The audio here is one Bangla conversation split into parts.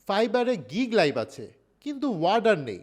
ফাইবারে গিগ লাইভ আছে কিন্তু ওয়ার্ডার নেই,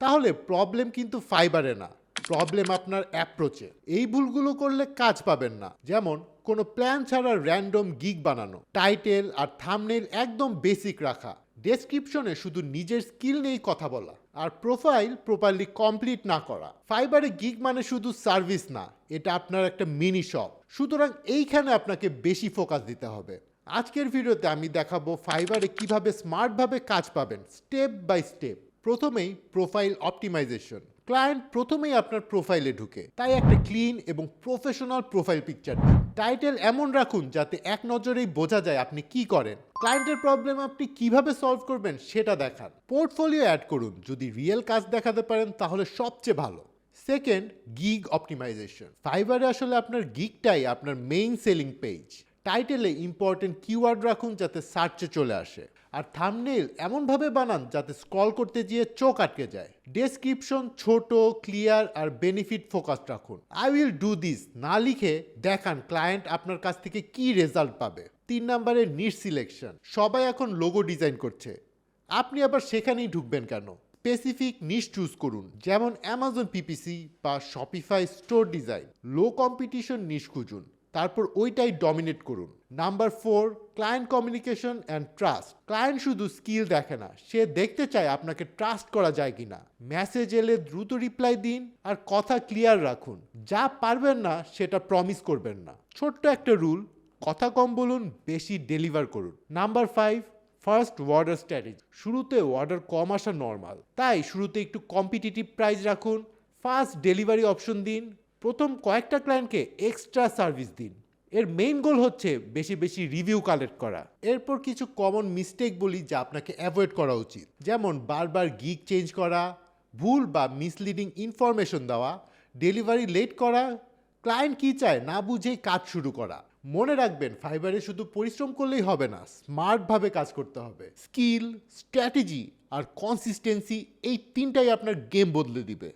তাহলে প্রবলেম কিন্তু ফাইবারে না, প্রবলেম আপনার অ্যাপ্রোচে। এই ভুলগুলো করলে কাজ পাবেন না, যেমন কোনো প্ল্যান ছাড়া র্যান্ডম গিগ বানানো, টাইটেল আর থাম্বনেইল একদম বেসিক রাখা, ডেসক্রিপশনে শুধু নিজের স্কিল নিয়েই কথা বলা, আর প্রোফাইল প্রপারলি কমপ্লিট না করা। ফাইবারে গিগ মানে শুধু সার্ভিস না, এটা আপনার একটা মিনি শপ। সুতরাং এইখানে আপনাকে বেশি ফোকাস দিতে হবে। আজকের ভিডিওতে আমি দেখাবো ফাইবারে কিভাবে স্মার্টভাবে কাজ পাবেন স্টেপ বাই স্টেপ। প্রথমেই প্রোফাইল অপটিমাইজেশন। ক্লায়েন্ট প্রথমেই আপনার প্রোফাইলে ঢুকে, তাই একটা ক্লিন এবং প্রফেশনাল প্রোফাইল পিকচার দিন। টাইটেল এমন রাখুন যাতে এক নজরেই বোঝা যায় আপনি কি করেন। ক্লায়েন্টের প্রবলেম আপনি কিভাবে সলভ করবেন সেটা দেখান। পোর্টফোলিও অ্যাড করুন, যদি রিয়েল কাজ দেখাতে পারেন তাহলে সবচেয়ে ভালো। Second, gig optimisation. ফাইবারে আসলে আপনার গিগটাই আপনার মেইন সেলিং পেজ। টাইটেলে ইম্পর্টেন্ট কিওয়ার্ড রাখুন যাতে সার্চে চলে আসে, আর থাম্বনেইল এমনভাবে বানান যাতে স্ক্রল করতে গিয়ে চোখ আটকে যায়। ডেসক্রিপশন ছোট, ক্লিয়ার আর বেনিফিট ফোকাস রাখুন। আই উইল ডু দিস না লিখে দেখান ক্লায়েন্ট আপনার কাছ থেকে কি রেজাল্ট পাবে। 3 নম্বরে নিশ সিলেকশন। সবাই এখন লোগো ডিজাইন করছে, আপনি আবার সেখানেই ঢুকবেন কেন? স্পেসিফিক নিশ চুজ করুন, যেমন অ্যামাজন পিপিসি বা Shopify store design. Low competition niche খুঁজুন, তারপর ওইটাই ডমিনেট করুন। Number 4, client communication and trust. Client শুধু স্কিল দেখে না, সে দেখতে চায় আপনাকে ট্রাস্ট করা যায় কিনা। মেসেজ এলে দ্রুত রিপ্লাই দিন আর কথা ক্লিয়ার রাখুন। যা পারবেন না সেটা প্রমিস করবেন না। ছোট্ট একটা রুল, কথা কম বলুন, বেশি ডেলিভার করুন। Number 5, first order strategy. শুরুতে অর্ডার কম আসা নর্মাল, তাই শুরুতে একটু কম্পিটিটিভ প্রাইস রাখুন। ফাস্ট ডেলিভারি অপশন দিন। প্রথম কয়েকটা ক্লায়েন্টকে এক্সট্রা সার্ভিস দিন। এর মেইন গোল হচ্ছে বেশি বেশি রিভিউ কালেক্ট করা। এরপর কিছু কমন মিস্টেক বলি যা আপনাকে অ্যাভয়েড করা উচিত, যেমন বারবার গিগ চেঞ্জ করা, ভুল বা মিসলিডিং ইনফরমেশন দেওয়া, ডেলিভারি লেট করা, ক্লায়েন্ট কি চায় না বুঝেই কাজ শুরু করা। মনে রাখবেন, ফাইবারে শুধু পরিশ্রম করলেই হবে না, স্মার্টভাবে কাজ করতে হবে। স্কিল, স্ট্র্যাটেজি আর কনসিস্টেন্সি, এই তিনটাই আপনার গেম বদলে দিবে।